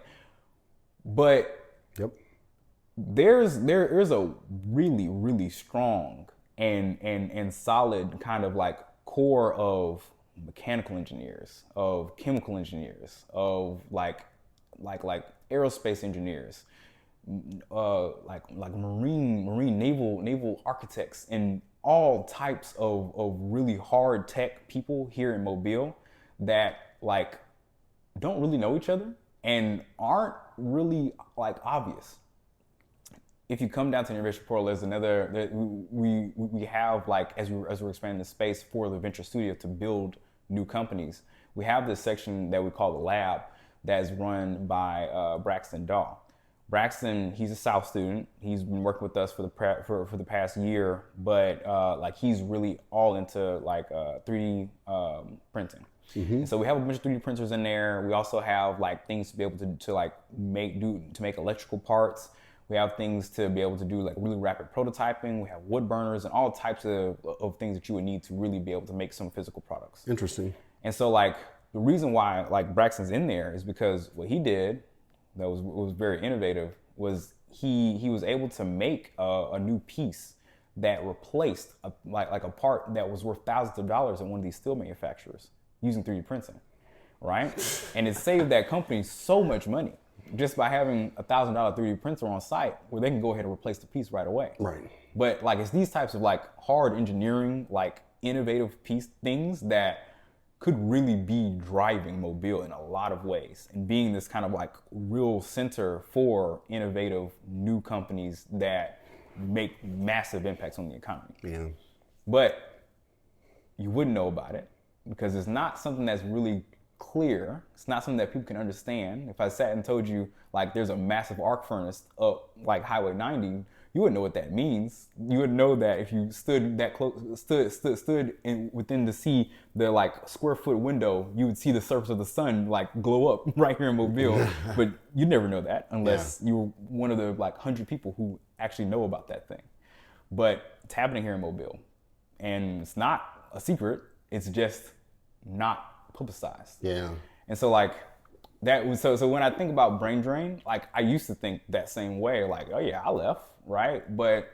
But Yep. there is a really strong and solid kind of like core of mechanical engineers, of chemical engineers, of like aerospace engineers, like marine naval architects, and all types of really hard tech people here in Mobile that like don't really know each other and aren't really like obvious. If you come down to the Innovation Portal, there's another, we have like, as we're expanding the space for the Venture Studio to build new companies, we have this section that we call the lab that is run by Braxton Daw. Braxton, he's a South student. He's been working with us for the past year, but like he's really all into like 3D printing. So we have a bunch of 3D printers in there. We also have like things to be able to make electrical parts. We have things to be able to do like really rapid prototyping. We have wood burners and all types of things that you would need to really be able to make some physical products. Interesting. And so like the reason why like Braxton's in there is because what he did that was very innovative was he was able to make a new piece that replaced a part that was worth thousands of dollars at one of these steel manufacturers using 3D printing, right? And it saved that company so much money just by having a $1,000 3D printer on site where they can go ahead and replace the piece right away. Right. But like it's these types of like hard engineering, like innovative things that could really be driving Mobile in a lot of ways and being this kind of like real center for innovative new companies that make massive impacts on the economy. Yeah. But you wouldn't know about it because it's not something that's really clear. It's not something that people can understand. If I sat and told you like there's a massive arc furnace up like Highway 90, you wouldn't know what that means. You would know that if you stood that close, stood within the like square foot window, you would see the surface of the sun like glow up right here in Mobile. But you'd never know that unless you were one of the like 100 people who actually know about that thing. But it's happening here in Mobile, and it's not a secret. It's just not publicized. Yeah. And so like that was so when I think about brain drain, like I used to think that same way, like, oh yeah, I left, right? But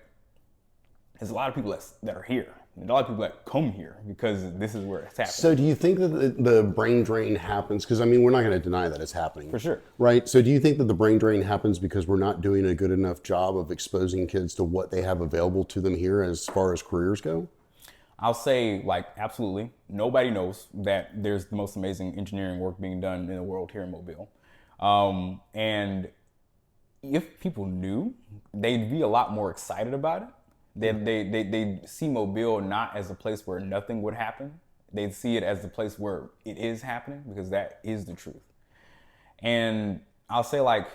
there's a lot of people that are here. And a lot of people that come here because this is where it's happening. So do you think that the brain drain happens, because I mean, we're not going to deny that it's happening. For sure. Right? So do you think that the brain drain happens because we're not doing a good enough job of exposing kids to what they have available to them here as far as careers go? I'll say like absolutely. Nobody knows that there's the most amazing engineering work being done in the world here in Mobile. And if people knew, they'd be a lot more excited about it. They'd see Mobile not as a place where nothing would happen. They'd see it as the place where it is happening, because that is the truth. And I'll say like,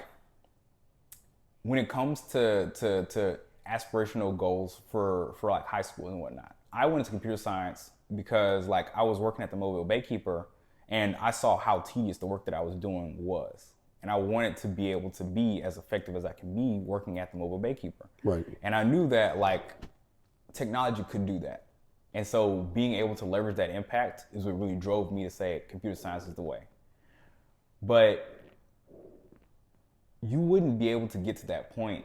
when it comes to aspirational goals for like high school and whatnot, I went into computer science because like I was working at the Mobile Baykeeper and I saw how tedious the work that I was doing was. And I wanted to be able to be as effective as I can be working at the Mobile Baykeeper. Right. And I knew that like technology could do that. And so being able to leverage that impact is what really drove me to say computer science is the way. But you wouldn't be able to get to that point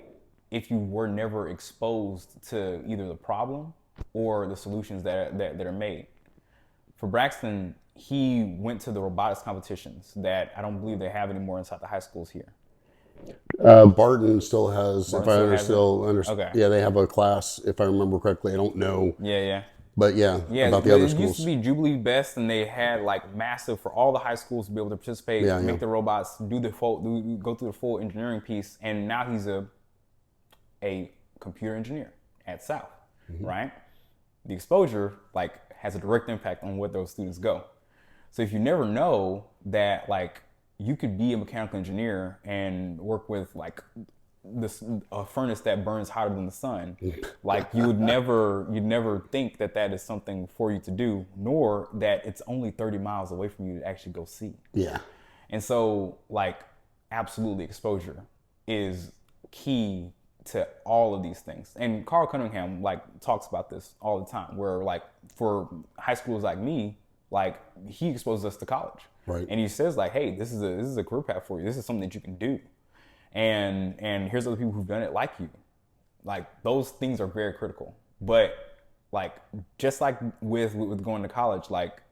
if you were never exposed to either the problem or the solutions that are made. For Braxton, he went to the robotics competitions that I don't believe they have anymore inside the high schools here. Barton still has, Okay. yeah, they have a class, if I remember correctly. I don't know. Yeah. But yeah, about the other it schools. used to be Jubilee Best, and they had like massive for all the high schools to be able to participate, make the robots, go through the full engineering piece. And now he's a computer engineer at South, right? The exposure like has a direct impact on where those students go. So if you never know that like you could be a mechanical engineer and work with like a furnace that burns hotter than the sun, like you'd never think that is something for you to do, nor that it's only 30 miles away from you to actually go see. Yeah. And so like absolutely exposure is key to all of these things. And Carl Cunningham like talks about this all the time, where like for high schools like me, like he exposes us to college. Right. And he says like, hey, this is a career path for you. This is something that you can do. And here's other people who've done it like you. Like those things are very critical. But like just like with going to college, like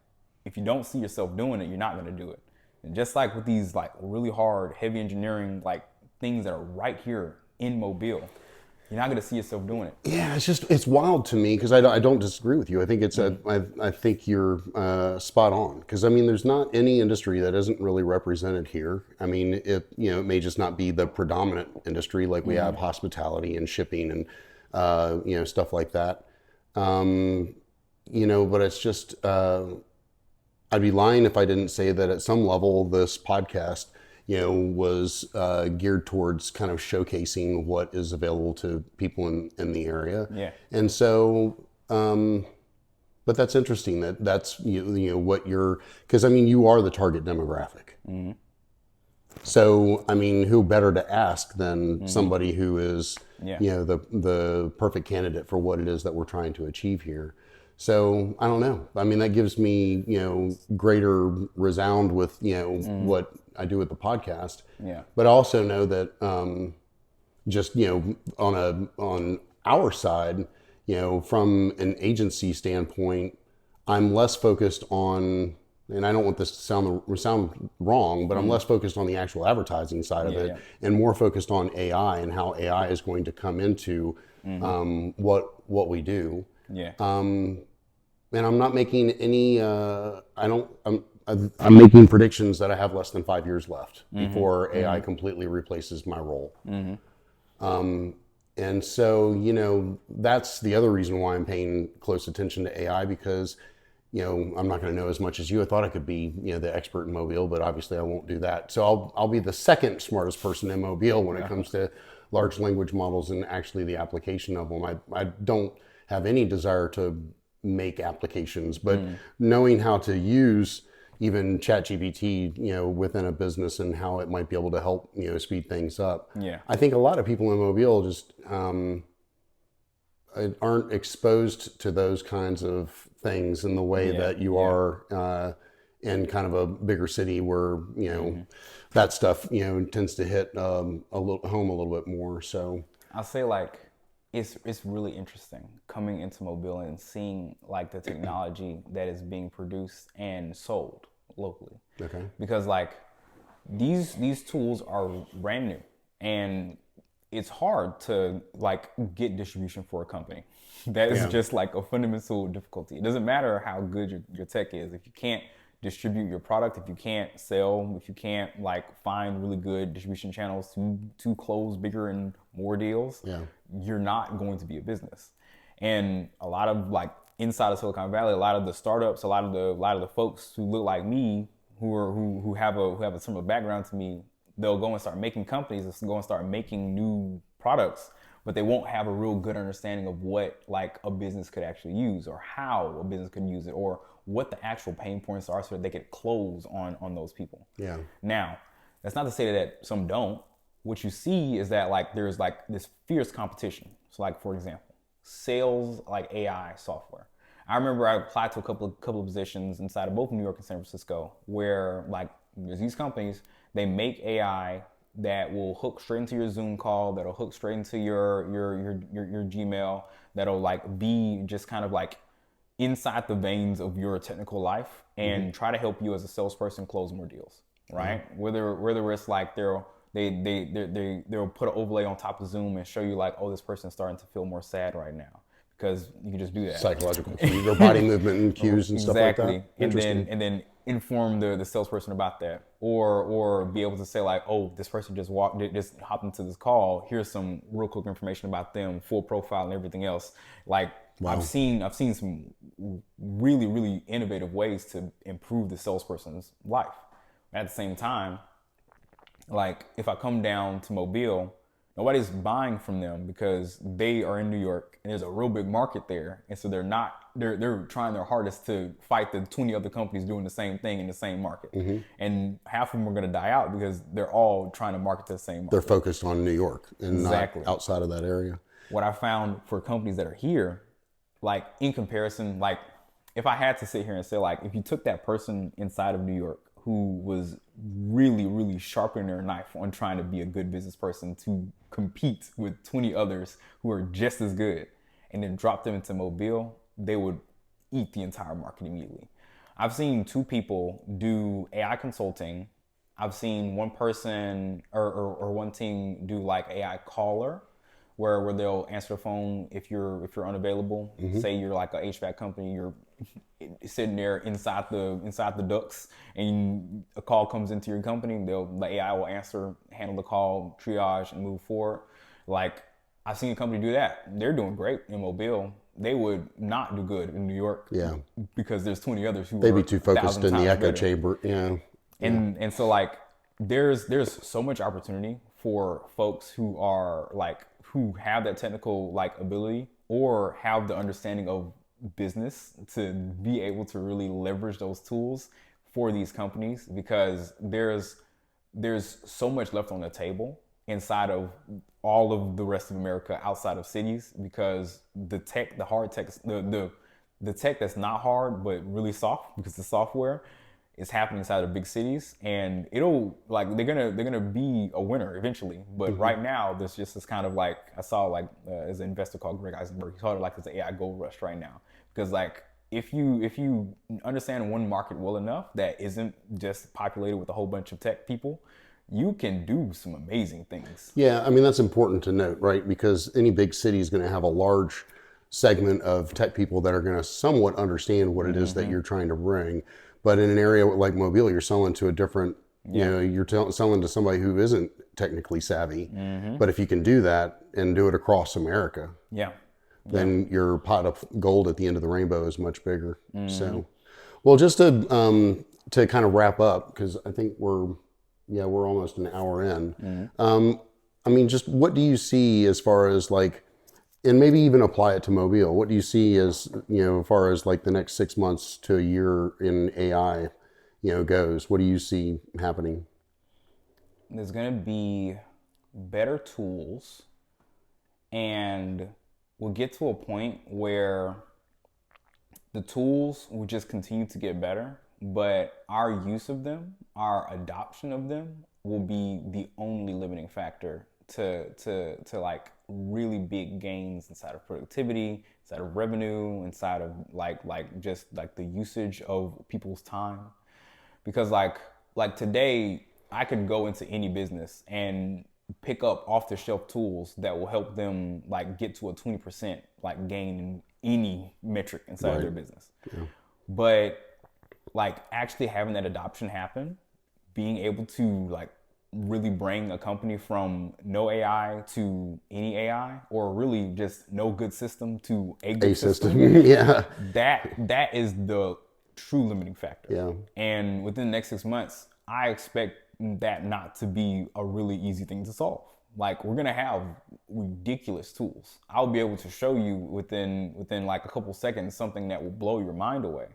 if you don't see yourself doing it, you're not going to do it. And just like with these like really hard, heavy engineering like things that are right here in Mobile, you're not going to see yourself doing it. Yeah, it's wild to me because I don't disagree with you. I think I think you're spot on, because I mean there's not any industry that isn't really represented here. I mean it may just not be the predominant industry, like we have hospitality and shipping and stuff like that. But it's just I'd be lying if I didn't say that at some level this podcast was geared towards kind of showcasing what is available to people in the area. Yeah. And so, but that's interesting that's what you're, because I mean, you are the target demographic. Mm-hmm. So, I mean, who better to ask than somebody who is, the perfect candidate for what it is that we're trying to achieve here. So I don't know. I mean, that gives me, greater resound with, what I do with the podcast. Yeah. But I also know that just, on our side, from an agency standpoint, I'm less focused on, and I don't want this to sound wrong, but I'm less focused on the actual advertising side of it and more focused on AI and how AI is going to come into what we do. Yeah. And I'm not making any. I'm making predictions that I have less than 5 years left before AI completely replaces my role. And so that's the other reason why I'm paying close attention to AI, because I'm not going to know as much as you. I thought I could be the expert in Mobile, but obviously I won't do that. So I'll be the second smartest person in Mobile when it comes to large language models and actually the application of them. I don't have any desire to make applications, but knowing how to use even ChatGPT, within a business and how it might be able to help, speed things up. Yeah. I think a lot of people in Mobile just aren't exposed to those kinds of things in the way that you are in kind of a bigger city where, that stuff, tends to hit home a little bit more. So I'll say like, it's really interesting coming into Mobile and seeing like the technology that is being produced and sold locally. Okay. Because like these tools are brand new, and it's hard to like get distribution for a company. That is just like a fundamental difficulty. It doesn't matter how good your tech is. If you can't distribute your product, if you can't sell, if you can't like find really good distribution channels to close bigger and more deals, you're not going to be a business. And a lot of like inside of Silicon Valley, a lot of the startups, a lot of the folks who look like me, who have a similar background to me, they'll go and start making companies, they'll go and start making new products, but they won't have a real good understanding of what like a business could actually use, or how a business could use it, or what the actual pain points are, so that they could close on those people. Yeah. Now, that's not to say that some don't. What you see is that like there's like this fierce competition. So like, for example, sales like AI software. I remember I applied to a couple of positions inside of both New York and San Francisco, where like there's these companies, they make AI that will hook straight into your Zoom call, that'll hook straight into your Gmail, that'll like be just kind of like inside the veins of your technical life, and try to help you as a salesperson close more deals, right? Whether it's like they'll put an overlay on top of Zoom and show you like, oh, this person's starting to feel more sad right now, because you can just do that. Psychological cues, or body movement and cues and stuff like that. And then inform the salesperson about that, or be able to say like, oh, this person just hopped into this call. Here's some real quick information about them, full profile and everything else. Like, wow. I've seen some really, really innovative ways to improve the salesperson's life. At the same time, like if I come down to Mobile, nobody's buying from them because they are in New York and there's a real big market there. And so they're trying their hardest to fight the 20 other companies doing the same thing in the same market. And half of them are going to die out because they're all trying to market to the same market. They're focused on New York and not outside of that area. What I found for companies that are here, like in comparison, like if I had to sit here and say like, if you took that person inside of New York who was really, really sharpening their knife on trying to be a good business person to compete with 20 others who are just as good, and then drop them into Mobile, they would eat the entire market immediately. I've seen 2 people do AI consulting. I've seen one person or one team do like AI caller, where they'll answer the phone if you're unavailable. Say you're like an HVAC company, you're sitting there inside the ducts, and a call comes into your company, the AI will answer, handle the call, triage, and move forward. Like, I've seen a company do that. They're doing great in Mobile. They would not do good in New York. Yeah. Because there's 20 others who they'd be too focused in the echo chamber. Yeah. And so like there's so much opportunity for folks who are like, who have that technical like ability, or have the understanding of business, to be able to really leverage those tools for these companies, because there's so much left on the table inside of all of the rest of America outside of cities, because the hard tech, the tech that's not hard but really soft, because the software is happening inside of big cities, and it'll like they're gonna be a winner eventually. But right now, there's just this kind of like, I saw like as an investor called Greg Eisenberg, he called it like this AI gold rush right now, because like if you understand one market well enough that isn't just populated with a whole bunch of tech people, you can do some amazing things. Yeah, I mean, that's important to note, right? Because any big city is going to have a large segment of tech people that are going to somewhat understand what it is that you're trying to bring. But in an area like Mobile, you're selling to a different, you know, you're selling to somebody who isn't technically savvy. But if you can do that and do it across America, then your pot of gold at the end of the rainbow is much bigger. So, well, just to kind of wrap up, because I think we're almost an hour in. I mean, just what do you see as far as like, and maybe even apply it to Mobile. What do you see as, you know, as far as like the next 6 months to a year in AI, you know, goes? What do you see happening? There's going to be better tools, and we'll get to a point where the tools will just continue to get better, but our use of them, our adoption of them, will be the only limiting factor to like really big gains inside of productivity, inside of revenue, inside of like just like the usage of people's time. Because like today, I could go into any business and pick up off the shelf tools that will help them like get to a 20% like gain in any metric inside of their business. But like actually having that adoption happen, being able to like really bring a company from no AI to any AI, or really just no good system to a good system. Yeah. That is the true limiting factor. Yeah. And within the next 6 months, I expect that not to be a really easy thing to solve. Like, we're gonna have ridiculous tools. I'll be able to show you within like a couple seconds something that will blow your mind away.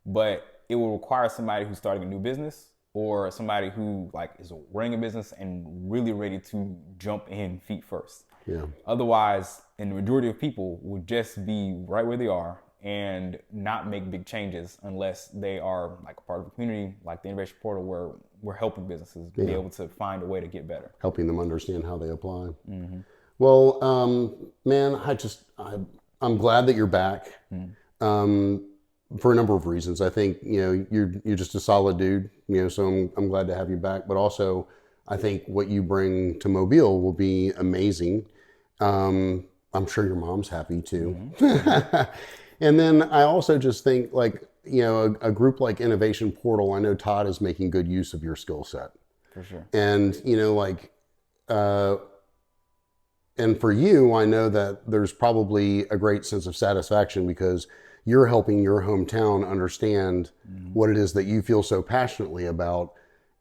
But it will require somebody who's starting a new business or somebody who like is running a business and really ready to jump in feet first. Yeah. Otherwise, and the majority of people will just be right where they are and not make big changes unless they are like a part of a community like the Innovation Portal, where we're helping businesses be able to find a way to get better. Helping them understand how they apply. Mm-hmm. Well, man, I'm glad that you're back. For a number of reasons. I think, you're just a solid dude, so I'm glad to have you back. But also, I think what you bring to Mobile will be amazing. I'm sure your mom's happy too. Mm-hmm. And then I also just think, like, a group like Innovation Portal, I know Todd is making good use of your skill set. For sure. And, and for you, I know that there's probably a great sense of satisfaction because you're helping your hometown understand what it is that you feel so passionately about,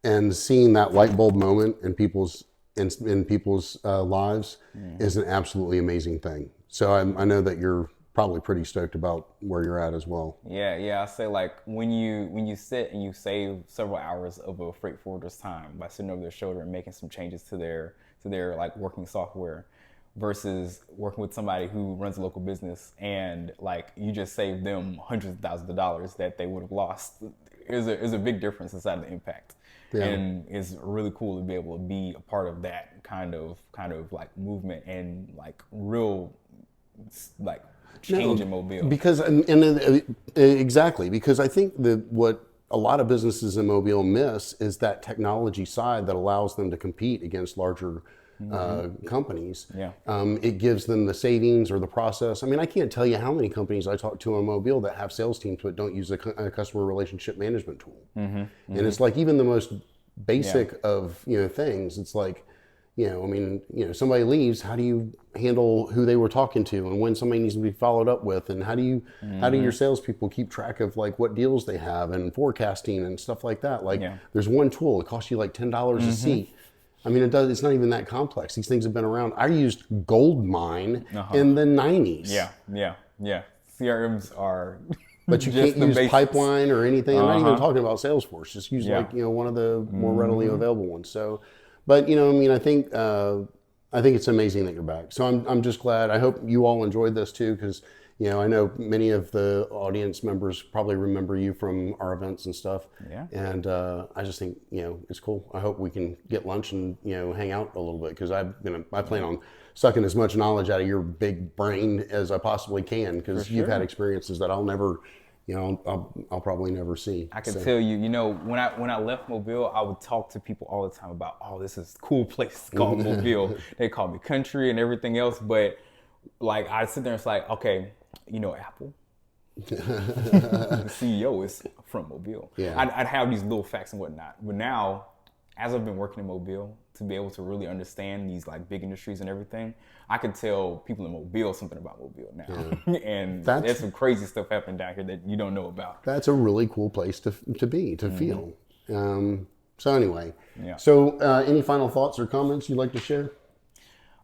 and seeing that light bulb moment in people's lives is an absolutely amazing thing. So I know that you're probably pretty stoked about where you're at as well. Yeah. I say, like, when you sit and you save several hours of a freight forwarder's time by sitting over their shoulder and making some changes to their like working software, versus working with somebody who runs a local business and like you just save them hundreds of thousands of dollars that they would have lost, is a big difference inside the impact. Yeah. And it's really cool to be able to be a part of that kind of like movement and like real like change in Mobile. Because exactly, because I think that what a lot of businesses in Mobile miss is that technology side that allows them to compete against larger companies. Yeah. It gives them the savings or the process. I mean, I can't tell you how many companies I talk to in Mobile that have sales teams but don't use a customer relationship management tool. And it's like, even the most basic of things, it's like, somebody leaves, how do you handle who they were talking to and when somebody needs to be followed up with, and how do your salespeople keep track of like what deals they have and forecasting and stuff like that? Like, there's one tool, it costs you like $10 a seat. I mean, it's not even that complex. These things have been around. I used Goldmine in the 90s. Yeah. CRMs are but you can't use Pipeline or anything. I'm not even talking about Salesforce. Just use one of the more readily available ones. So, but I think it's amazing that you're back. So I'm just glad. I hope you all enjoyed this too, because I know many of the audience members probably remember you from our events and stuff. Yeah. And I just think it's cool. I hope we can get lunch and hang out a little bit, because I plan on sucking as much knowledge out of your big brain as I possibly can, because you've had experiences that I'll never. I'll probably never see. I can tell you, when I left Mobile, I would talk to people all the time about, this is a cool place called Mobile. They call me country and everything else, but like I sit there and it's like, okay, Apple, the CEO is from Mobile. Yeah. I'd have these little facts and whatnot, but now, as I've been working in Mobile, to be able to really understand these like big industries and everything, I can tell people in Mobile something about Mobile now. Yeah. And there's some crazy stuff happening down here that you don't know about. That's a really cool place to feel. So anyway, so any final thoughts or comments you'd like to share?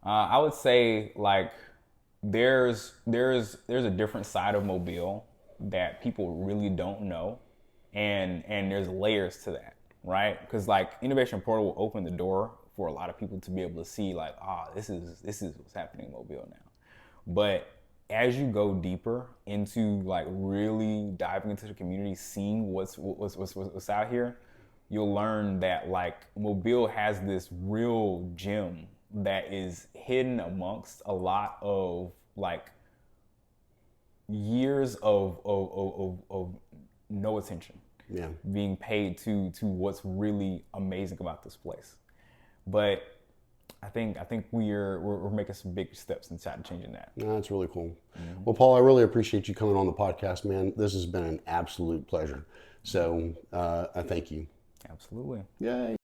I would say, like, there's a different side of Mobile that people really don't know, and there's layers to that. Right? Because like Innovation Portal will open the door for a lot of people to be able to see like, this is what's happening in Mobile now. But as you go deeper into like really diving into the community, seeing what's out here, you'll learn that like Mobile has this real gem that is hidden amongst a lot of like years of no attention. Yeah, being paid to what's really amazing about this place. But I think we're making some big steps inside changing that. No, that's really cool. Mm-hmm. Well, Paul, I really appreciate you coming on the podcast, man. This has been an absolute pleasure. So I thank you. Absolutely. Yay.